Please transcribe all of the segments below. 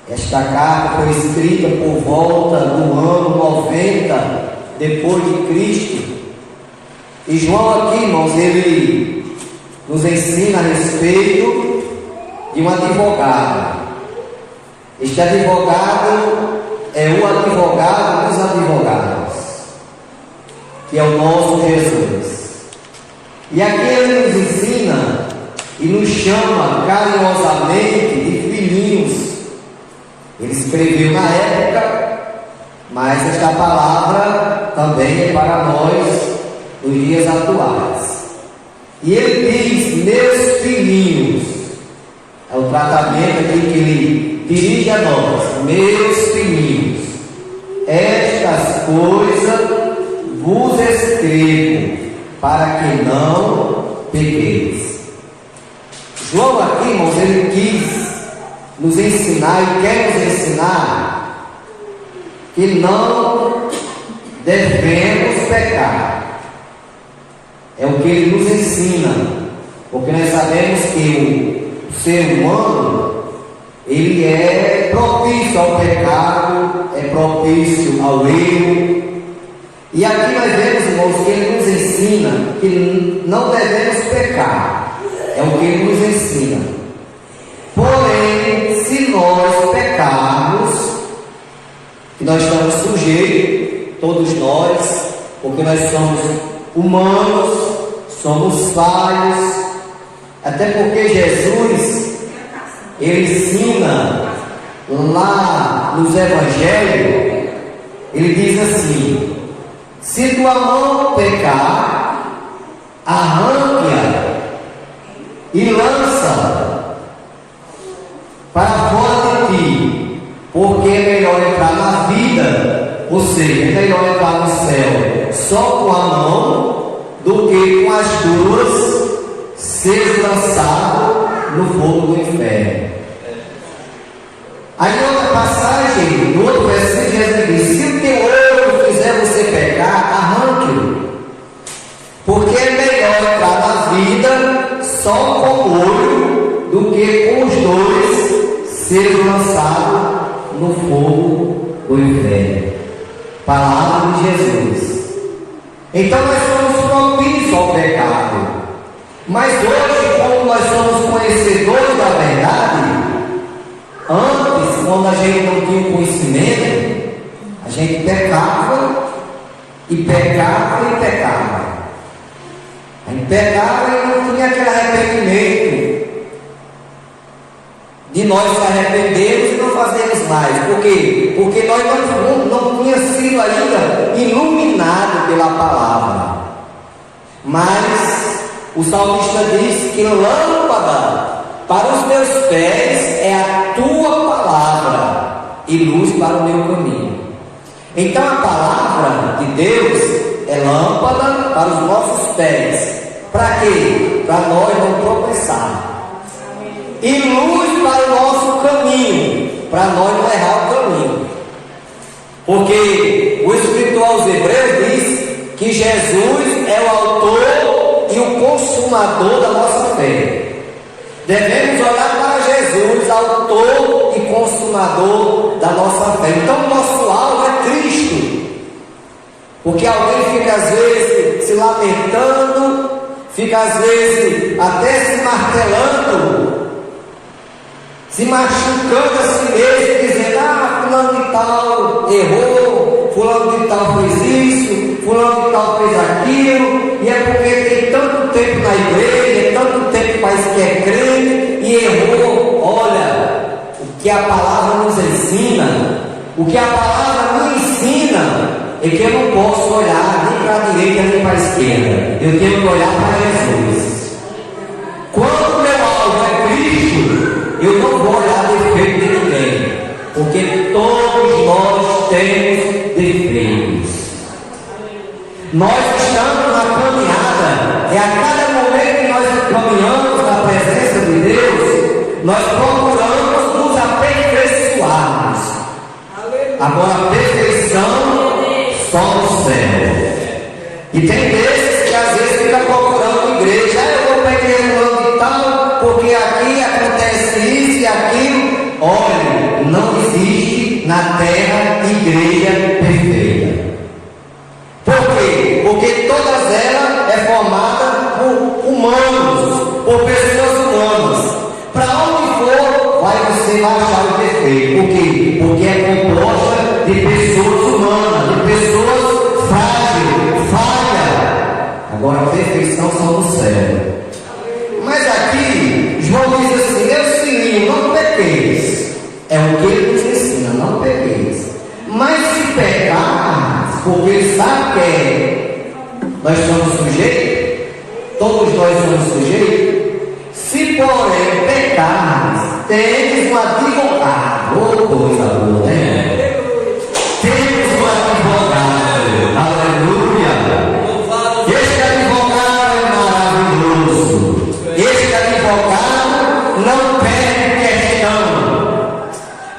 Esta carta foi escrita por volta do ano 90 depois de Cristo. E João aqui, irmãos, ele nos ensina a respeito de um advogado. Este advogado é o advogado dos advogados, que é o nosso Jesus. E aqui ele nos ensina e nos chama carinhosamente de filhinhos. Ele escreveu na época, mas esta palavra também é para nós nos dias atuais. E ele diz: meus filhinhos. É o tratamento aqui que ele dirige a nós. Meus filhinhos, estas coisas vos escrevo, para que não pequeis. João aqui, irmãos, ele quis nos ensinar e quer nos ensinar que não devemos pecar. É o que ele nos ensina, porque nós sabemos que o ser humano, ele é propício ao pecado, é propício ao erro. E aqui nós vemos, irmãos, que ele nos ensina que não devemos pecar. É o que ele nos ensina. Porém, se nós pecarmos, que nós estamos sujeitos, todos nós, porque nós somos humanos, somos falhos, até porque Jesus, ele ensina lá nos evangelhos, ele diz assim: se tua mão pecar, arranque-a e lança para fora de ti, porque é melhor entrar na vida, ou seja, é melhor entrar no céu só com a mão, do que com as duas ser lançado no fogo do inferno. Aí outra passagem, no outro versículo, Jesus diz: se o teu olho fizer você pecar, arranque-o, porque é melhor entrar na vida só com o olho, do que com os dois ser lançado no fogo do inferno. Palavra de Jesus. Então nós somos propícios ao pecado, mas hoje, como nós somos conhecedores da verdade, antes, quando a gente não tinha o conhecimento, a gente pecava e pecava e pecava. A gente pecava e não tinha aquele arrependimento de nós se arrependermos e não fazermos mais. Por quê? Porque nós não tínhamos sido ainda iluminados pela palavra. Mas o salmista diz que lâmpada para os meus pés é a tua palavra e luz para o meu caminho. Então a palavra de Deus é lâmpada para os nossos pés. Para quê? Para nós não tropeçarmos. E luz para o nosso caminho, para nós não errar o caminho. Porque o escritor aos Hebreus diz que Jesus é o autor e o consumador da nossa fé. Devemos olhar para Jesus, autor e consumador da nossa fé. Então o nosso alvo é Cristo. Porque alguém fica às vezes se lamentando, fica às vezes até se martelando, se machucando a si mesmo, dizendo: ah, fulano de tal errou, fulano de tal fez isso, fulano de tal fez aquilo, e é porque tem tanto tempo na igreja, tanto tempo faz que é crente e errou. Olha, o que a palavra nos ensina, o que a palavra me ensina, é que eu não posso olhar nem para a direita nem para a esquerda, eu tenho que olhar para Jesus. Quando meu alvo é Cristo, eu não vou olhar defeito de ninguém, porque todos nós temos defeitos. Nós estamos na caminhada, e a cada momento que nós caminhamos na presença de Deus, nós procuramos nos aperfeiçoarmos. Agora, a perfeição só no céu. E tem desses que às vezes ficam procurando igreja: eu vou para a igreja de tal, porque aqui acontece isso e aquilo. Olha, não existe na terra igreja perfeita. Por quê? Porque todas elas é formada por humanos, por pessoas humanas. Para onde for, você vai achar o perfeito. Por quê? Porque é composta de pessoas humanas, de pessoas frágeis, falhas. Agora a perfeição só no céu. Mas aqui, João diz assim: meus filhinhos, não pequeis. É o que ele nos ensina, não pequeis. Mas se pecar, porque ele sabe que nós somos sujeitos, todos nós somos sujeitos. Se porém pecarmos, temos um advogado. Oh, coisa boa, né? Temos um advogado. Aleluia. Este advogado é maravilhoso. Este advogado não perde questão.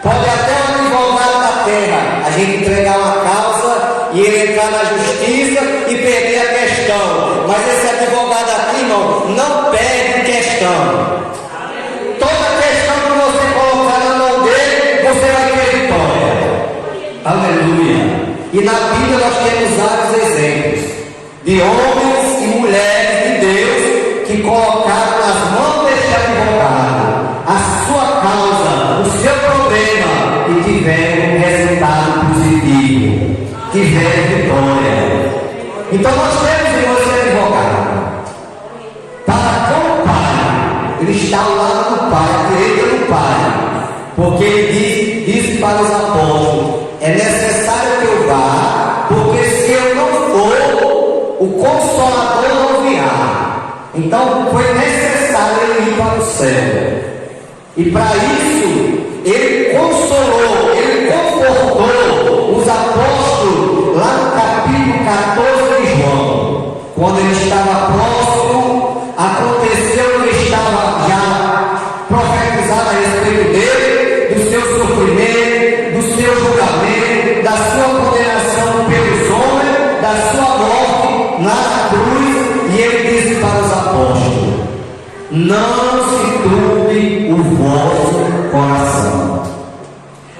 Pode até o advogado da terra a gente entregar uma causa e ele entrar na justiça e perder a questão. Mas esse advogado aqui, irmão, não perde questão. Toda questão que você colocar na mão dele, você vai ter vitória. Aleluia. E na Bíblia nós temos vários exemplos de homens e mulheres de Deus que colocaram nas mãos deste advogado a sua causa, o seu problema, e tiveram um resultado positivo, tiveram vitória. Então nós temos em você advogado para com o Pai. Ele está ao lado do Pai, à direita do Pai, porque ele disse para os apóstolos: é necessário que eu vá, porque se eu não for, o Consolador não virá. Então foi necessário ele ir para o céu. E para isso, ele consolou, ele confortou os apóstolos lá no capítulo 14 de João. Quando ele estava próximo, aconteceu que ele estava já profetizado a respeito dele, do seu sofrimento, do seu julgamento, da sua condenação pelos homens, da sua morte na cruz. E ele disse para os apóstolos: não se turbe o vosso coração.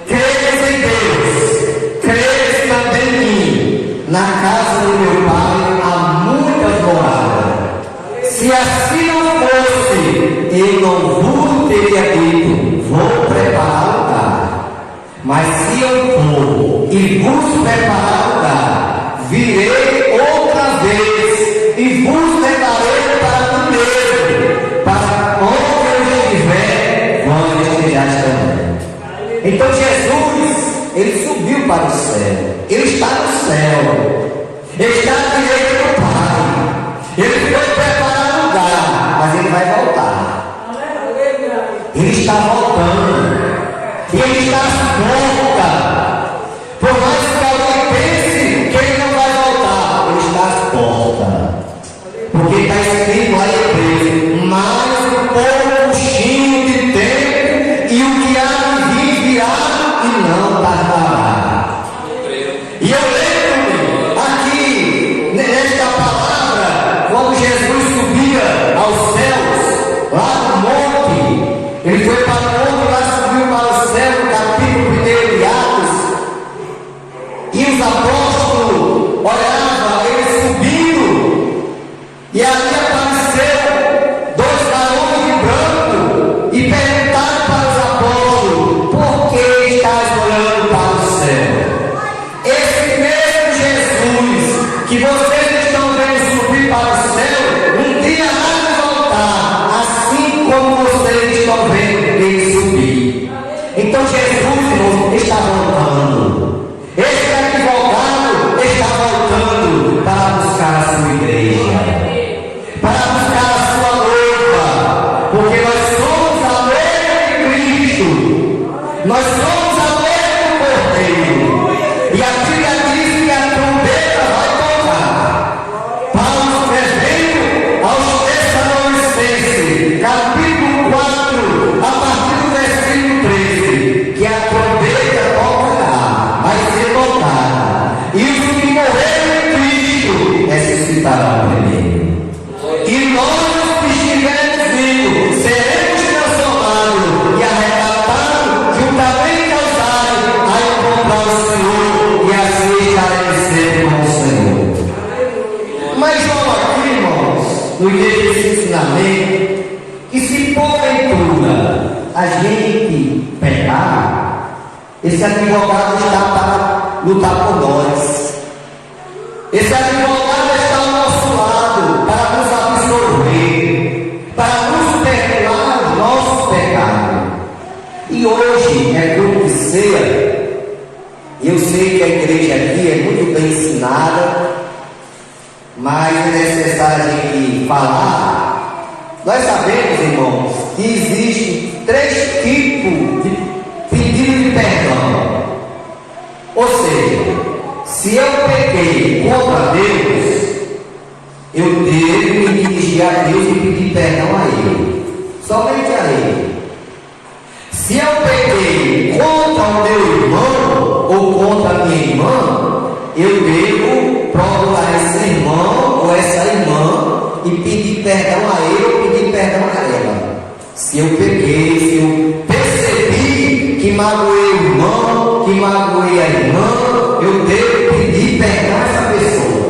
Credes em Deus, credes também em mim. Na casa do meu Pai há muitas moradas. Se assim não fosse, eu não vos teria dito: vou preparar lugar. Mas se eu for e vos preparar lugar, virei outra vez e vos levarei para mim mesmo, para onde eu estiver, vós estejais também. Então Jesus, ele subiu para o céu, ele está no céu, ele está à direita do Pai, ele foi preparar lugar, mas ele vai voltar. Ele está voltando, ele está à porta. Por mais que alguém pense que ele não vai voltar, ele está à porta. Porque está escrito lá em Hebreus: mas o povo cheio de tempo, e o que há de vir virá e não tardará. E eu lembro aqui nesta palavra, quando Jesus subia aos céus, lá no monte, ele foi para o monte, lá subiu para o céu, no capítulo 1 de Atos, e os apóstolos olhavam ele subindo, e ali apareceu dois varões de branco e perguntaram para os apóstolos: por que estás olhando para o céu? Esse mesmo Jesus que vocês estão vendo subir para o céu, um dia há de voltar, assim como vocês estão vendo ele subir. Então Jesus, irmãos, está voltando. Esse advogado está voltando para buscar a sua igreja, para buscar a sua noiva, porque nós somos a noiva de Cristo, nós somos a noiva do Cordeiro. E a Bíblia diz que a trombeta vai tocar. Paulo escrevendo aos Tessalonicenses, capítulo 4, a partir do versículo 13, que a trombeta tocará, vai ser tocada, e os que morreram em Cristo ressuscitarão primeiro. E nós que estivermos vivos seremos transformados e arrebatados juntamente aos nos deixa esse ensinamento, que se porventura a gente pecar, esse advogado está para lutar por nós. Esse advogado está ao nosso lado para nos absolver, para nos perdoar os nossos pecados. E hoje é culto de ceia. Eu sei que a igreja aqui é muito bem ensinada, mas é necessário a gente falar. Nós sabemos, irmãos, que existem 3 tipos de pedido de perdão. Ou seja, se eu pequei contra Deus, eu devo me dirigir a Deus e pedir perdão a Ele, somente a Ele. Se eu pequei contra o meu irmão ou contra a minha irmã, eu devo procurar esse irmão ou essa irmã e pedir perdão a ele ou pedir perdão a ela. Se eu pequei, se eu percebi que magoei o irmão, que magoei a irmã, eu devo pedir perdão a essa pessoa.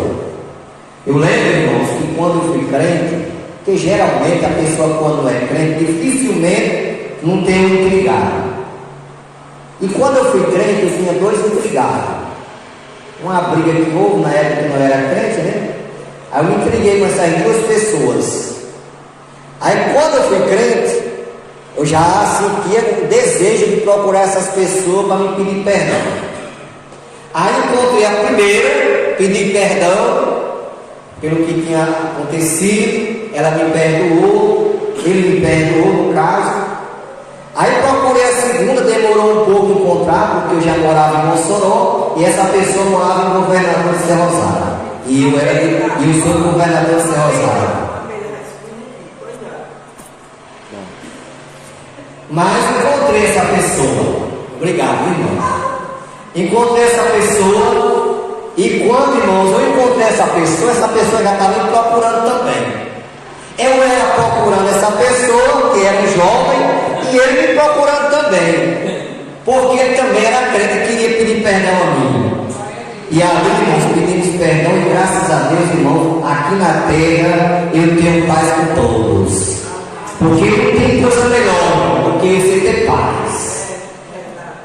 Eu lembro, irmãos, que quando eu fui crente, que geralmente a pessoa quando é crente, dificilmente não tem um intrigado. E quando eu fui crente, eu tinha 2 intrigados. Uma briga que houve na época que não era crente, né? Aí eu me intriguei com essas 2 pessoas. Aí quando eu fui crente, eu já sentia o desejo de procurar essas pessoas para me pedir perdão. Aí encontrei a primeira, pedi perdão pelo que tinha acontecido, ela me perdoou, ele me perdoou no caso. Aí procurei a segunda, demorou um pouco encontrar, porque eu já morava em Mossoró e essa pessoa morava em Governador de Serra Rosada. E eu sou governador de Serra Rosada. Mas encontrei essa pessoa. Obrigado, irmãos. Encontrei essa pessoa e quando, irmãos, eu encontrei essa pessoa já estava me procurando também. Eu era procurando essa pessoa, que era um jovem, e ele me procurando também, porque ele também era crente e queria pedir perdão a mim. E ali, irmãos, pedimos perdão e graças a Deus, irmãos, aqui na terra eu tenho paz com todos, porque não tem coisa melhor do que você ter paz.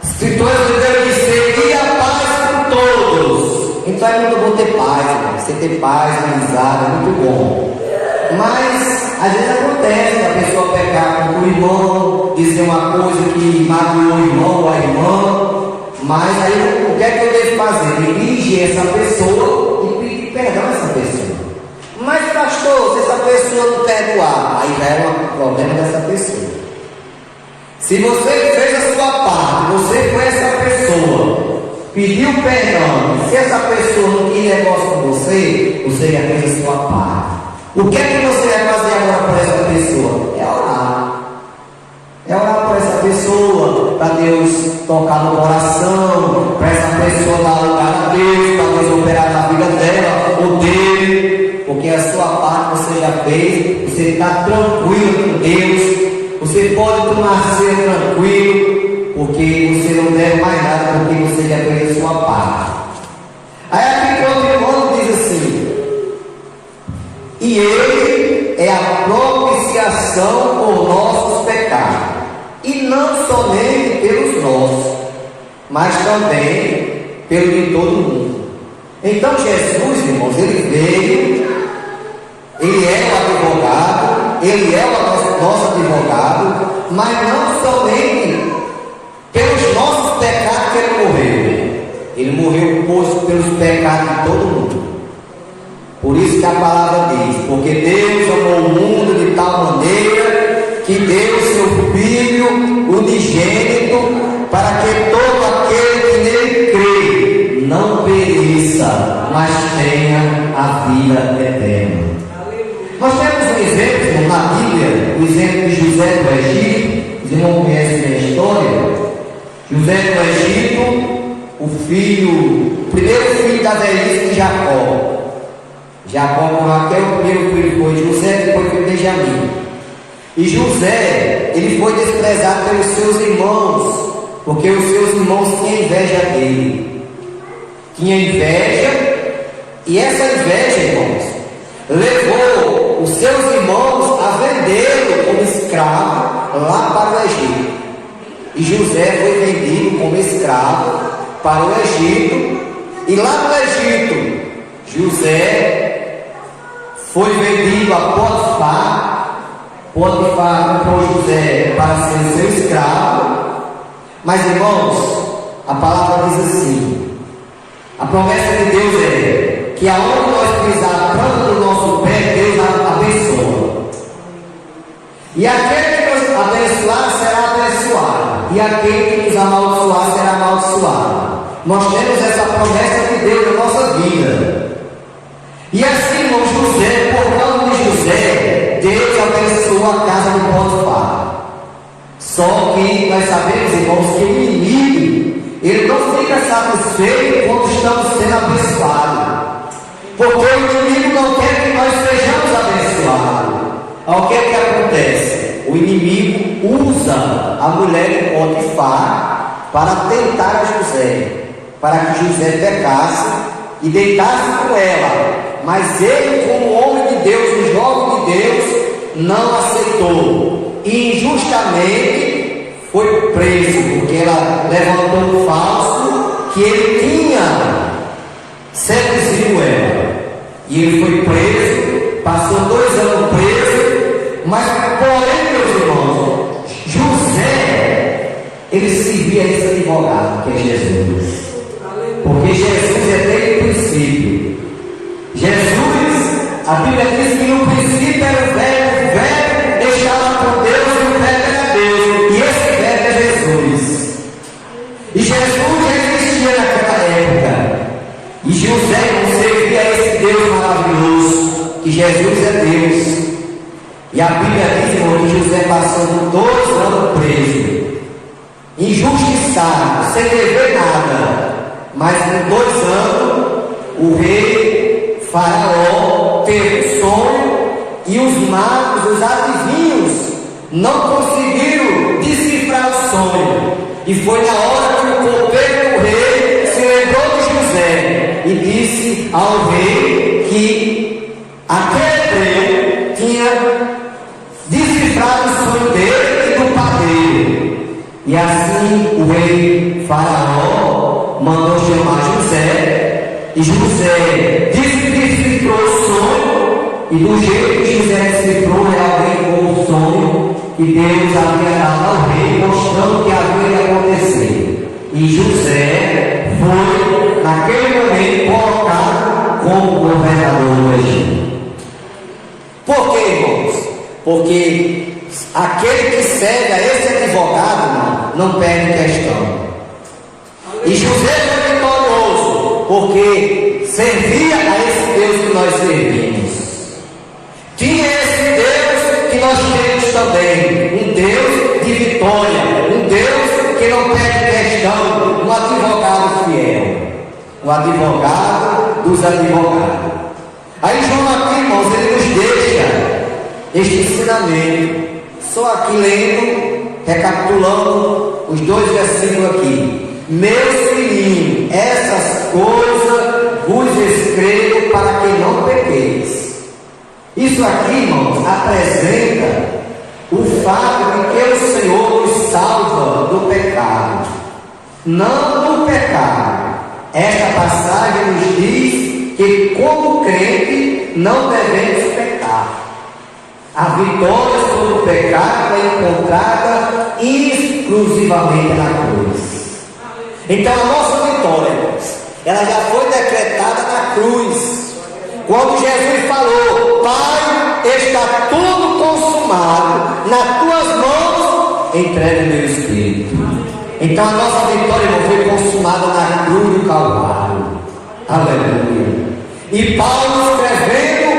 Escrituras devem dizer e a paz com todos. Então é muito bom ter paz, irmãos. Você ter paz, amizade, é muito bom. Mas às vezes acontece a pessoa pecar com o irmão, dizer uma coisa que magoou o irmão ou a irmã, mas aí o que é que eu devo fazer? Dirigir essa pessoa e pedir perdão a essa pessoa. Mas pastor, se essa pessoa não perdoar, aí já é um problema dessa pessoa. Se você fez a sua parte, você foi essa pessoa, pediu perdão, se essa pessoa não quer negócio com você, você já fez a sua parte. O que é que você vai fazer agora por essa pessoa? É orar. É orar por essa pessoa, para Deus tocar no coração, para essa pessoa dar lugar a Deus, para Deus operar na vida dela, ou dele, porque a sua parte você já fez, você está tranquilo com Deus, você pode tomar ser tranquilo, porque você não deve mais nada, porque você já fez a sua parte. Aí aqui outro irmão diz assim: e ele é a propiciação por nossos pecados, e não somente pelos nossos, mas também pelo de todo mundo. Então Jesus, irmãos, ele veio, ele é o advogado, ele é o nosso advogado, mas não somente pelos nossos pecados que ele morreu pelos pecados de todo mundo. Por isso que a palavra diz: porque Deus amou o mundo de tal maneira que deu o seu Filho unigênito, para que todo aquele que nele crê não pereça, mas tenha a vida eterna. Nós temos um exemplo na Bíblia, o exemplo de José do Egito. Os irmãos conhecem a história. José do Egito, o primeiro filho da velhice de Jacó. Jacó com Raquel, o primeiro filho foi José, depois foi Benjamim. E José, ele foi desprezado pelos seus irmãos, porque os seus irmãos tinham inveja dele. Tinha inveja, e essa inveja, irmãos, levou os seus irmãos a venderam como escravo lá para o Egito. E José foi vendido como escravo para o Egito. E lá no Egito, José foi vendido a Potifar. Potifar comprou José para ser seu escravo. Mas, irmãos, a palavra diz assim: a promessa de Deus é que aonde nós pisar a planta do nosso pé, Deus abençoa. E aquele que nos abençoar será abençoado, e aquele que nos amaldiçoar será amaldiçoado. Nós temos essa promessa de Deus na nossa vida. E assim, irmão José, por causa de José, Deus abençoou a casa de Potifar. Só que nós sabemos, irmãos, que o inimigo, ele não fica satisfeito quando estamos sendo abençoados. Porque o inimigo não quer que nós sejamos abençoados. O que é que acontece? O inimigo usa a mulher de Potifar para tentar a José, para que José pecasse e deitasse com ela. Mas ele, como homem de Deus, o jovem de Deus, não aceitou. E injustamente foi preso, porque ela levantou um falso que ele tinha seduzido ela. E ele foi preso, passou 2 anos preso. Mas, porém, meus irmãos, José, ele servia a esse advogado, que é Jesus. Porque Jesus é desde o princípio. Jesus, a Bíblia diz que no princípio era o Verbo estava com Deus e o Verbo era Deus. E esse Verbo é Jesus. E Jesus já existia naquela época. E José não servia a esse Deus maravilhoso, que Jesus é Deus. E a Bíblia diz, irmão, que José passou 2 anos preso, injustiçado, sem dever nada. Mas em 2 anos, o rei Faraó teve um sonho e os magos, os adivinhos, não conseguiram decifrar o sonho. E foi na hora que o copeiro do rei se lembrou de José e disse ao rei que aquele hebreu tinha decifrado o sonho dele e do padeiro. E assim o rei Faraó mandou chamar José, e José decifrou o sonho, e do jeito que José decifrou realmente com o sonho que Deus havia dado ao rei, mostrando que havia de acontecer. E José foi, naquele momento, colocado como governador do Egito. Por quê, irmãos? Porque aquele que serve a esse advogado não perde questão. E José foi vitorioso, porque servia a esse Deus que nós servimos. Tinha esse Deus que nós temos também, um Deus de vitória, um Deus que não perde questão, um advogado fiel, um advogado dos advogados. Aí João aqui, irmãos, ele nos deixa este ensinamento. Só aqui lendo, recapitulando os 2 versículos aqui. Meus filhinhos, essas coisas vos escrevo para que não pequeis. Isso aqui, irmãos, apresenta o fato de que o Senhor nos salva do pecado, não do pecado. Esta passagem nos diz que, como crente, não devemos pecar. A vitória sobre o pecado é encontrada exclusivamente na cruz. Então a nossa vitória, ela já foi decretada na cruz. Quando Jesus falou: Pai, está tudo consumado, nas tuas mãos entregue o meu espírito. Então a nossa vitória não foi consumada na cruz do Calvário. Aleluia. E Paulo escrevendo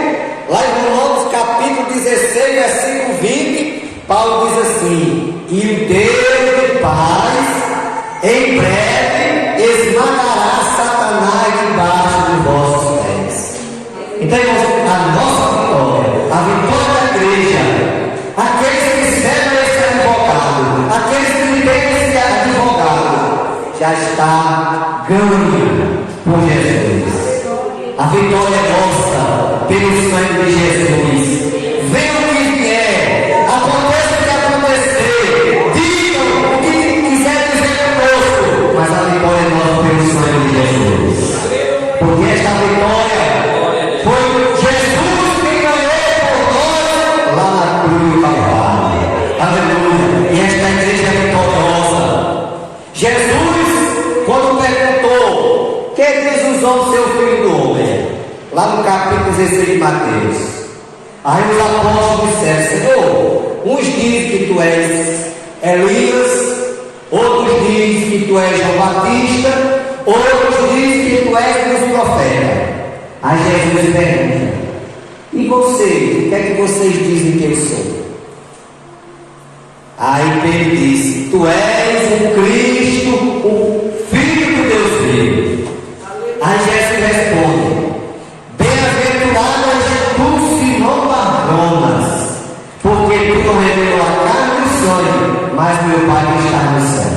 lá em Romanos capítulo 16, versículo 20, Paulo diz assim: e o Deus de paz em breve esmagará Satanás debaixo dos vossos pés. Então, irmãos, a nossa vitória, a vitória da igreja, aqueles que servem esse advogado, aqueles que têm esse advogado, já está ganho por Jesus. A vitória é nossa pelo sangue de Jesus. Jesus, quando perguntou: que diz os homens ser o filho do homem? Lá no capítulo 16 de Mateus. Aí os apóstolos disseram: Senhor, uns dizem que tu és Elias, outros dizem que tu és João Batista, outros dizem que tu és um profeta. Aí Jesus pergunta: e você? O que é que vocês dizem que eu sou? Aí Pedro disse: tu és o Cristo, o Filho do Deus vivo. Aí Jesus responde: bem-aventurado és tu, Simão Barjonas, porque tu não revelou a carne e sangue, mas meu Pai que está no céu.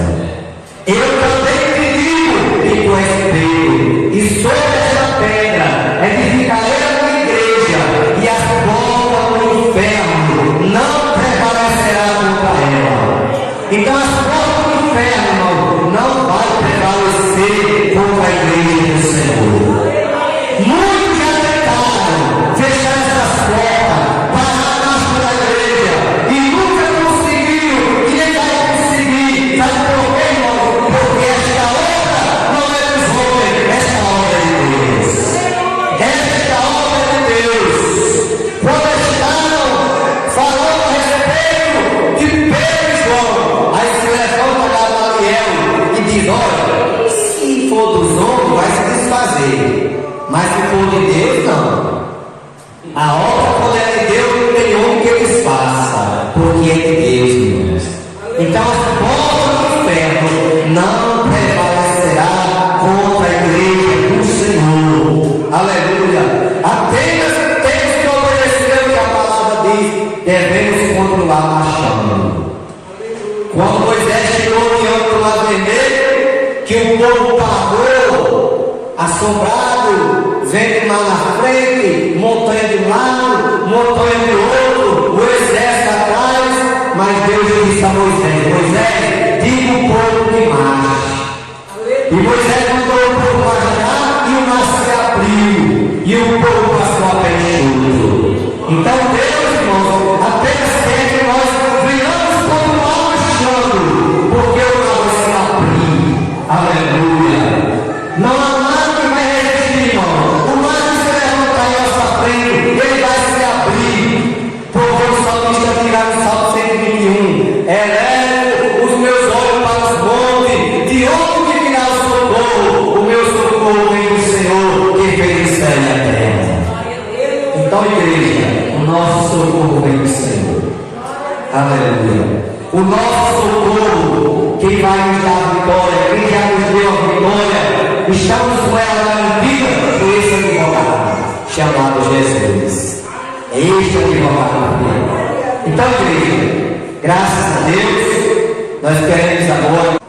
Eu também te digo que tu és Pedro, e sobre esta pedra edificarei a minha igreja, e as portas do inferno não prevalecerá contra ela. Então as portas do inferno não vai prevalecer contra a igreja do Senhor. Muitos já tentaram fechar essas portas, parar na nossa igreja, e nunca conseguiram, e nem vai conseguir. Sabe por quê, irmão? Porque esta obra não é dos homens, esta obra é de Deus. Esta obra é de Deus. Protestaram, falando a respeito de Pedro e João. Aí se levanta Gamaliel e diz: olha, se for dos homens, vai se desfazer. Mas se for de Deus, não. A obra, quando é de Deus, não tem homem que desfaça, porque é de Deus, irmãos. Então as portas do inferno não prevalecerá contra a igreja do Senhor. Aleluia. Apenas temos que obedecer o que a palavra diz. Devemos continuar marchando. Quando Moisés chegou diante do Mar Vermelho, que o povo parou, assombrado, vendo lá na frente, montanha de um lado, montanha de outro, o exército atrás, mas Deus disse a Moisés: Moisés, diga o povo que marche. E Moisés mandou o povo marchar, e o mar se abriu, e o povo passou a pé enxuto. Então Deus, irmãos, apenas quer que nós venhamos continuar marchando, porque o mar vai se abrir. Aleluia. Não há nada que vai resistir, irmão. O mar que se levantar em nossa frente, ele vai se abrir. Porque o salmista dirá no Salmo 121: elevo os meus olhos para os montes, de onde virá o socorro? O meu socorro vem do Senhor, que fez o céu e a terra. Então, igreja, o nosso socorro vem do Senhor. Aleluia. O nosso socorro, quem vai nos dar a vitória, quem já nos deu a vitória, estamos com ela garantida por esse advogado chamado Jesus. Este advogado. Então, igreja, graças a Deus, nós queremos agora